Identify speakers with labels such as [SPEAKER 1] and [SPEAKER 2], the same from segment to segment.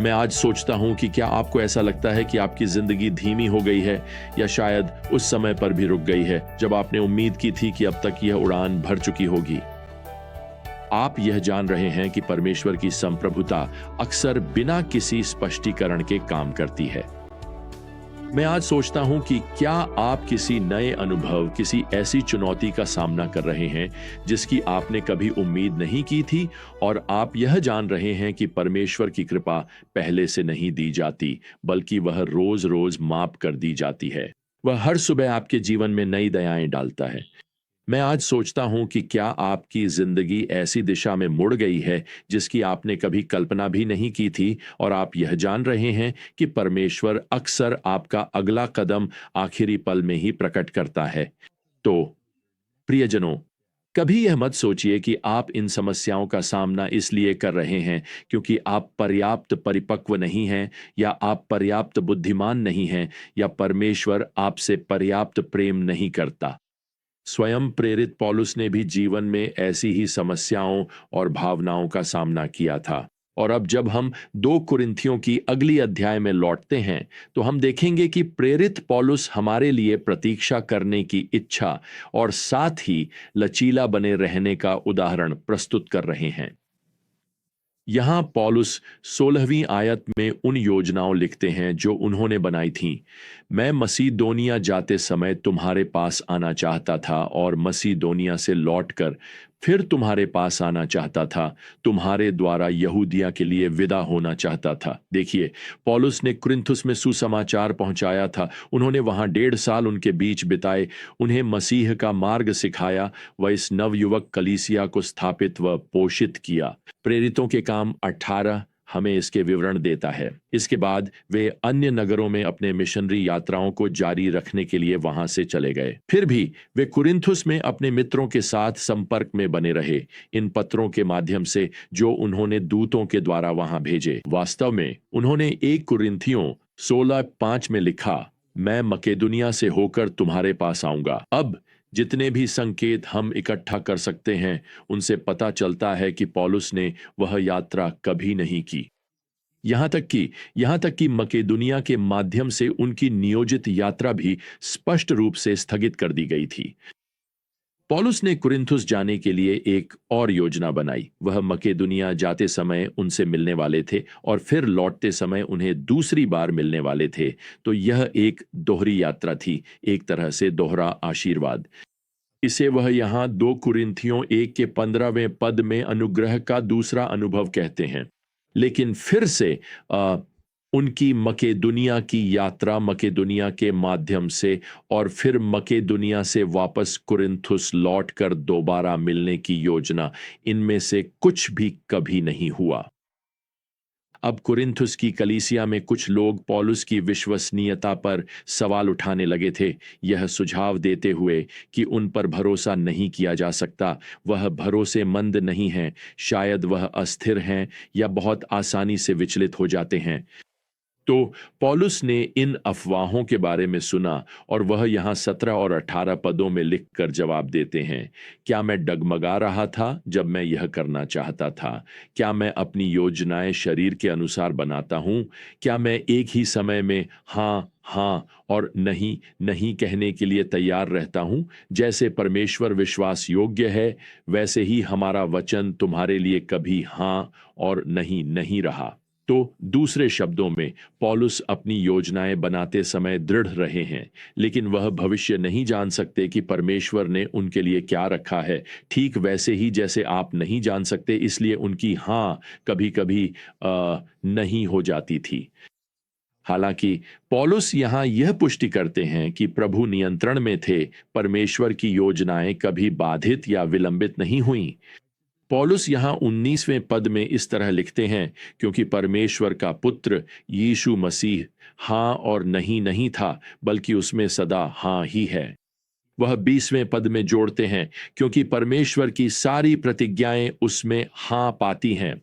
[SPEAKER 1] मैं आज सोचता हूं कि क्या आपको ऐसा लगता है कि आपकी जिंदगी धीमी हो गई है, या शायद उस समय पर भी रुक गई है जब आपने उम्मीद की थी कि अब तक यह उड़ान भर चुकी होगी। आप यह जान रहे हैं कि परमेश्वर की संप्रभुता अक्सर बिना किसी स्पष्टीकरण के काम करती है। मैं आज सोचता हूं कि क्या आप किसी नए अनुभव, किसी ऐसी चुनौती का सामना कर रहे हैं जिसकी आपने कभी उम्मीद नहीं की थी, और आप यह जान रहे हैं कि परमेश्वर की कृपा पहले से नहीं दी जाती, बल्कि वह रोज रोज माप कर दी जाती है। वह हर सुबह आपके जीवन में नई दयाएं डालता है। मैं आज सोचता हूं कि क्या आपकी जिंदगी ऐसी दिशा में मुड़ गई है जिसकी आपने कभी कल्पना भी नहीं की थी, और आप यह जान रहे हैं कि परमेश्वर अक्सर आपका अगला कदम आखिरी पल में ही प्रकट करता है। तो प्रियजनों, कभी यह मत सोचिए कि आप इन समस्याओं का सामना इसलिए कर रहे हैं क्योंकि आप पर्याप्त परिपक्व नहीं हैं, या आप पर्याप्त बुद्धिमान नहीं हैं, या परमेश्वर आपसे पर्याप्त प्रेम नहीं करता। स्वयं प्रेरित पौलुस ने भी जीवन में ऐसी ही समस्याओं और भावनाओं का सामना किया था। और अब जब हम 2 कुरिन्थियों की अगली अध्याय में लौटते हैं, तो हम देखेंगे कि प्रेरित पौलुस हमारे लिए प्रतीक्षा करने की इच्छा और साथ ही लचीला बने रहने का उदाहरण प्रस्तुत कर रहे हैं। यहां पौलुस 16वीं आयत में उन योजनाओं लिखते हैं जो उन्होंने बनाई थीं। मैं मसीदोनिया जाते समय तुम्हारे पास आना चाहता था, और मसीदोनिया से लौटकर फिर तुम्हारे पास आना चाहता था, तुम्हारे द्वारा यहूदिया के लिए विदा होना चाहता था। देखिए, पौलुस ने कुरिन्थुस में सुसमाचार पहुंचाया था। उन्होंने वहां 1.5 साल उनके बीच बिताए, उन्हें मसीह का मार्ग सिखाया, व इस नवयुवक कलीसिया को स्थापित व पोषित किया। प्रेरितों के काम 18 हमें इसके विवरण देता है। इसके बाद वे अन्य नगरों में अपने मिशनरी यात्राओं को जारी रखने के लिए वहां से चले गए। फिर भी वे कुरिन्थुस में अपने मित्रों के साथ संपर्क में बने रहे, इन पत्रों के माध्यम से जो उन्होंने दूतों के द्वारा वहां भेजे। वास्तव में उन्होंने 1 कुरिन्थियों 16:5 में लिखा, मैं मकेदुनिया से होकर तुम्हारे पास आऊंगा। अब जितने भी संकेत हम इकट्ठा कर सकते हैं, उनसे पता चलता है कि पौलुस ने वह यात्रा कभी नहीं की। यहां तक कि मकेदुनिया के माध्यम से उनकी नियोजित यात्रा भी स्पष्ट रूप से स्थगित कर दी गई थी। पौलुस ने कुरिन्थुस जाने के लिए एक और योजना बनाई। वह मकेदुनिया जाते समय उनसे मिलने वाले थे, और फिर लौटते समय उन्हें दूसरी बार मिलने वाले थे। तो यह एक दोहरी यात्रा थी, एक तरह से दोहरा आशीर्वाद। इसे वह यहां 2 कुरिन्थियों 1 के 15वें पद में अनुग्रह का दूसरा अनुभव कहते हैं। लेकिन फिर से आ, उनकी मकेदुनिया की यात्रा, मकेदुनिया के माध्यम से और फिर मकेदुनिया से वापस कुरिन्थुस लौटकर दोबारा मिलने की योजना, इनमें से कुछ भी कभी नहीं हुआ। अब कुरिन्थुस की कलीसिया में कुछ लोग पौलुस की विश्वसनीयता पर सवाल उठाने लगे थे, यह सुझाव देते हुए कि उन पर भरोसा नहीं किया जा सकता, वह भरोसेमंद नहीं हैं, शायद वह अस्थिर हैं, या बहुत आसानी से विचलित हो जाते हैं। तो पौलुस ने इन अफवाहों के बारे में सुना, और वह यहां 17 और 18 पदों में लिखकर जवाब देते हैं। क्या मैं डगमगा रहा था जब मैं यह करना चाहता था? क्या मैं अपनी योजनाएं शरीर के अनुसार बनाता हूं? क्या मैं एक ही समय में हाँ हाँ और नहीं नहीं कहने के लिए तैयार रहता हूं? जैसे परमेश्वर विश्वास योग्य है, वैसे ही हमारा वचन तुम्हारे लिए कभी हाँ और नहीं नहीं रहा। तो दूसरे शब्दों में, पौलुस अपनी योजनाएं बनाते समय दृढ़ रहे हैं, लेकिन वह भविष्य नहीं जान सकते कि परमेश्वर ने उनके लिए क्या रखा है, ठीक वैसे ही जैसे आप नहीं जान सकते, इसलिए उनकी हाँ कभी कभी नहीं हो जाती थी। हालांकि पौलुस यहां यह पुष्टि करते हैं कि प्रभु नियंत्रण में थे, परमेश्वर की योजनाएं कभी बाधित या विलंबित नहीं हुईं। पौलुस यहां 19वें पद में इस तरह लिखते हैं, क्योंकि परमेश्वर का पुत्र यीशु मसीह हां और नहीं नहीं था, बल्कि उसमें सदा हां ही है। वह 20वें पद में जोड़ते हैं, क्योंकि परमेश्वर की सारी प्रतिज्ञाएं उसमें हां पाती हैं।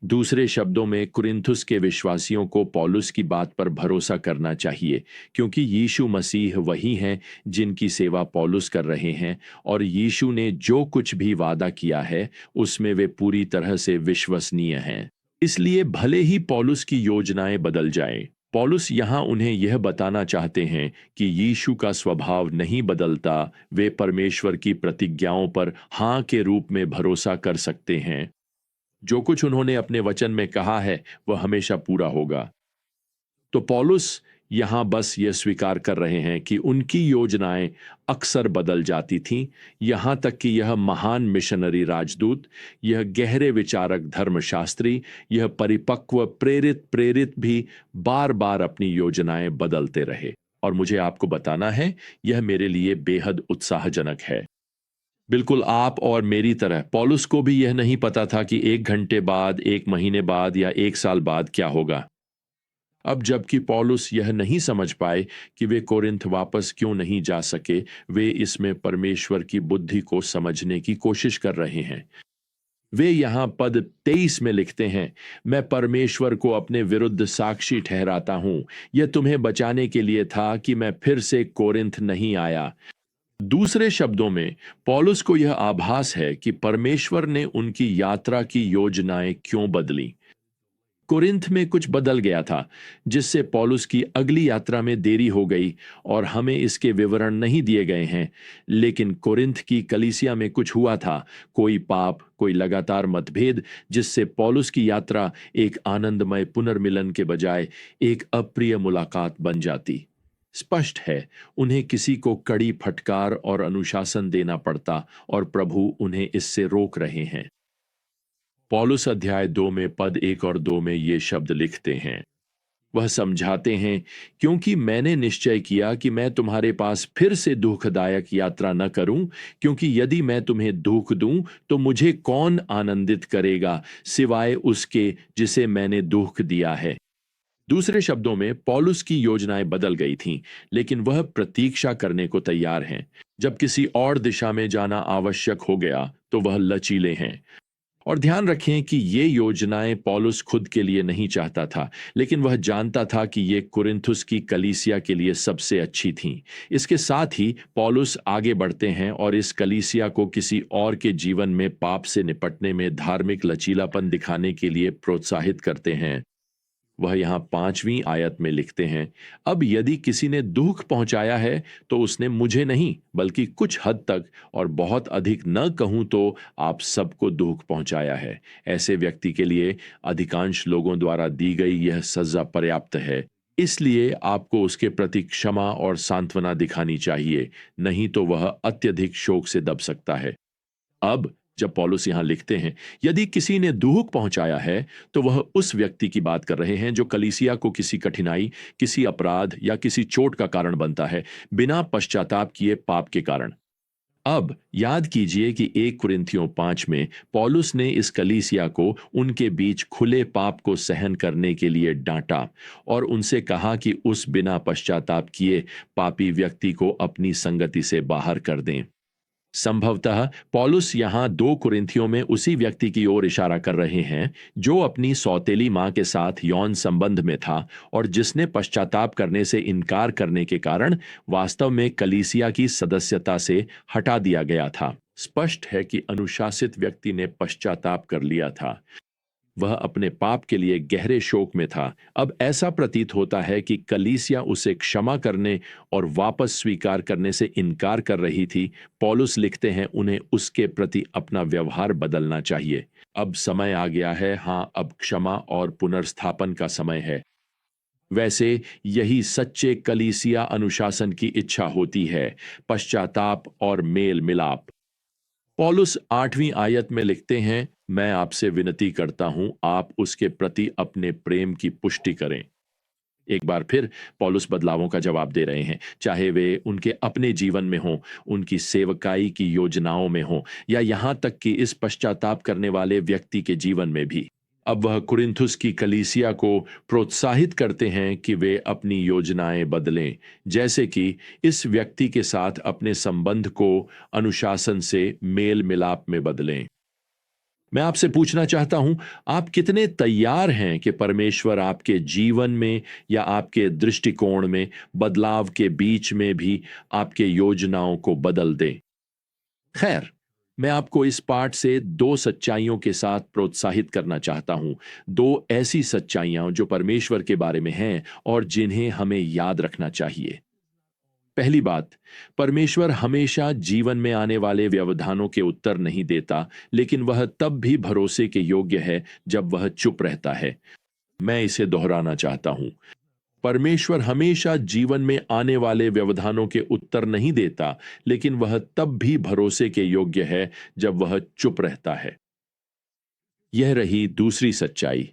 [SPEAKER 1] दूसरे शब्दों में, कुरिन्थुस के विश्वासियों को पौलुस की बात पर भरोसा करना चाहिए, क्योंकि यीशु मसीह वही हैं जिनकी सेवा पौलुस कर रहे हैं, और यीशु ने जो कुछ भी वादा किया है उसमें वे पूरी तरह से विश्वसनीय हैं। इसलिए भले ही पौलुस की योजनाएं बदल जाएं, पौलुस यहां उन्हें यह बताना चाहते हैं कि यीशु का स्वभाव नहीं बदलता। वे परमेश्वर की प्रतिज्ञाओं पर हां के रूप में भरोसा कर सकते हैं। जो कुछ उन्होंने अपने वचन में कहा है वह हमेशा पूरा होगा। तो पौलुस यहां बस यह स्वीकार कर रहे हैं कि उनकी योजनाएं अक्सर बदल जाती थीं, यहां तक कि यह महान मिशनरी राजदूत, यह गहरे विचारक धर्मशास्त्री, यह परिपक्व प्रेरित प्रेरित भी बार बार अपनी योजनाएं बदलते रहे। और मुझे आपको बताना है, यह मेरे लिए बेहद उत्साहजनक है। बिल्कुल आप और मेरी तरह पौलुस को भी यह नहीं पता था कि 1 घंटे बाद, 1 महीने बाद या 1 साल बाद क्या होगा। अब जबकि पौलुस यह नहीं समझ पाए कि वे कोरिन्थ वापस क्यों नहीं जा सके, वे इसमें परमेश्वर की बुद्धि को समझने की कोशिश कर रहे हैं। वे यहां पद 23 में लिखते हैं, मैं परमेश्वर को अपने विरुद्ध साक्षी ठहराता हूं, यह तुम्हें बचाने के लिए था कि मैं फिर से कोरिन्थ नहीं आया। दूसरे शब्दों में पौलुस को यह आभास है कि परमेश्वर ने उनकी यात्रा की योजनाएं क्यों बदली। कुरिन्थ में कुछ बदल गया था, जिससे पौलुस की अगली यात्रा में देरी हो गई और हमें इसके विवरण नहीं दिए गए हैं। लेकिन कुरिन्थ की कलीसिया में कुछ हुआ था, कोई पाप, कोई लगातार मतभेद, जिससे पौलुस की यात्रा एक आनंदमय पुनर्मिलन के बजाय एक अप्रिय मुलाकात बन जाती। स्पष्ट है, उन्हें किसी को कड़ी फटकार और अनुशासन देना पड़ता और प्रभु उन्हें इससे रोक रहे हैं। पौलुस अध्याय 2 में पद 1 और 2 में ये शब्द लिखते हैं, वह समझाते हैं, क्योंकि मैंने निश्चय किया कि मैं तुम्हारे पास फिर से दुखदायक यात्रा न करूं, क्योंकि यदि मैं तुम्हें दुख दूं तो मुझे कौन आनंदित करेगा सिवाय उसके जिसे मैंने दुख दिया है। दूसरे शब्दों में पौलुस की योजनाएं बदल गई थीं, लेकिन वह प्रतीक्षा करने को तैयार हैं। जब किसी और दिशा में जाना आवश्यक हो गया तो वह लचीले हैं। और ध्यान रखें कि ये योजनाएं पौलुस खुद के लिए नहीं चाहता था, लेकिन वह जानता था कि ये कुरिन्थुस की कलीसिया के लिए सबसे अच्छी थीं। इसके साथ ही पौलुस आगे बढ़ते हैं और इस कलीसिया को किसी और के जीवन में पाप से निपटने में धार्मिक लचीलापन दिखाने के लिए प्रोत्साहित करते हैं। वह यहां 5वीं आयत में लिखते हैं, अब यदि किसी ने दुख पहुंचाया है तो उसने मुझे नहीं बल्कि कुछ हद तक और बहुत अधिक न कहूं तो आप सबको दुख पहुंचाया है। ऐसे व्यक्ति के लिए अधिकांश लोगों द्वारा दी गई यह सजा पर्याप्त है, इसलिए आपको उसके प्रति क्षमा और सांत्वना दिखानी चाहिए, नहीं तो वह अत्यधिक शोक से दब सकता है। अब जब पौलुस यहां लिखते हैं, यदि किसी ने दुख पहुंचाया है, तो वह उस व्यक्ति की बात कर रहे हैं जो कलीसिया को किसी कठिनाई, किसी अपराध या किसी चोट का कारण बनता है, बिना पश्चाताप किए पाप के कारण। अब याद कीजिए कि 1 कुरिन्थियों 5 में पौलुस ने इस कलीसिया को उनके बीच खुले पाप को सहन करने के लिए डांटा और उनसे कहा कि उस बिना पश्चाताप किए पापी व्यक्ति को अपनी संगति से बाहर कर दें। संभवतः पौलुस यहां 2 कुरिन्थियों में उसी व्यक्ति की ओर इशारा कर रहे हैं जो अपनी सौतेली मां के साथ यौन संबंध में था और जिसने पश्चाताप करने से इनकार करने के कारण वास्तव में कलीसिया की सदस्यता से हटा दिया गया था। स्पष्ट है कि अनुशासित व्यक्ति ने पश्चाताप कर लिया था। वह अपने पाप के लिए गहरे शोक में था। अब ऐसा प्रतीत होता है कि कलीसिया उसे क्षमा करने और वापस स्वीकार करने से इनकार कर रही थी। पौलुस लिखते हैं, उन्हें उसके प्रति अपना व्यवहार बदलना चाहिए। अब समय आ गया है, हाँ, अब क्षमा और पुनर्स्थापन का समय है। वैसे यही सच्चे कलीसिया अनुशासन की इच्छा होती है, पश्चाताप और मेल मिलाप। पौलुस 8वीं आयत में लिखते हैं, मैं आपसे विनती करता हूं, आप उसके प्रति अपने प्रेम की पुष्टि करें। एक बार फिर पौलुस बदलावों का जवाब दे रहे हैं, चाहे वे उनके अपने जीवन में हों, उनकी सेवकाई की योजनाओं में हों, या यहां तक कि इस पश्चाताप करने वाले व्यक्ति के जीवन में भी। अब वह कुरिन्थुस की कलीसिया को प्रोत्साहित करते हैं कि वे अपनी योजनाएं बदलें, जैसे कि इस व्यक्ति के साथ अपने संबंध को अनुशासन से मेल मिलाप में बदलें। मैं आपसे पूछना चाहता हूं, आप कितने तैयार हैं कि परमेश्वर आपके जीवन में या आपके दृष्टिकोण में बदलाव के बीच में भी आपके योजनाओं को बदल दे। खैर, मैं आपको इस पाठ से दो सच्चाइयों के साथ प्रोत्साहित करना चाहता हूं। दो ऐसी सच्चाइयां जो परमेश्वर के बारे में हैं और जिन्हें हमें याद रखना चाहिए। पहली बात, परमेश्वर हमेशा जीवन में आने वाले व्यवधानों के उत्तर नहीं देता, लेकिन वह तब भी भरोसे के योग्य है जब वह चुप रहता है। मैं इसे दोहराना चाहता हूं। परमेश्वर हमेशा जीवन में आने वाले व्यवधानों के उत्तर नहीं देता, लेकिन वह तब भी भरोसे के योग्य है जब वह चुप रहता है। यह रही दूसरी सच्चाई।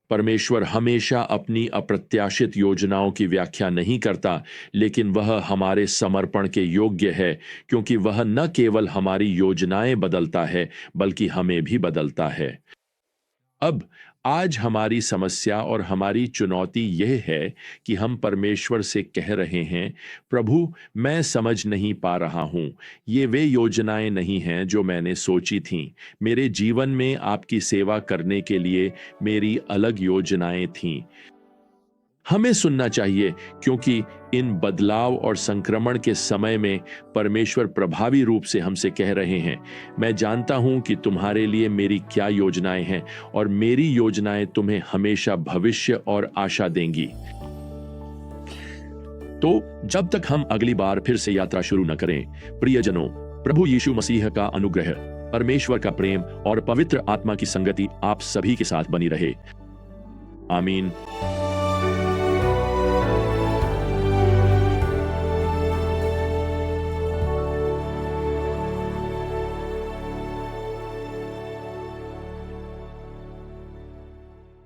[SPEAKER 1] परमेश्वर हमेशा अपनी अप्रत्याशित योजनाओं की व्याख्या नहीं करता, लेकिन वह हमारे समर्पण के योग्य है, क्योंकि वह न केवल हमारी योजनाएं बदलता है, बल्कि हमें भी बदलता है। अब आज हमारी समस्या और हमारी चुनौती यह है कि हम परमेश्वर से कह रहे हैं, प्रभु, मैं समझ नहीं पा रहा हूं, ये वे योजनाएं नहीं हैं जो मैंने सोची थीं। मेरे जीवन में आपकी सेवा करने के लिए मेरी अलग योजनाएं थीं। हमें सुनना चाहिए, क्योंकि इन बदलाव और संक्रमण के समय में परमेश्वर प्रभावी रूप से हमसे कह रहे हैं, मैं जानता हूं कि तुम्हारे लिए मेरी क्या योजनाएं हैं और मेरी योजनाएं तुम्हें हमेशा भविष्य और आशा देंगी। तो जब तक हम अगली बार फिर से यात्रा शुरू न करें, प्रियजनों, प्रभु यीशु मसीह का अनुग्रह, परमेश्वर का प्रेम और पवित्र आत्मा की संगति आप सभी के साथ बनी रहे। आमीन।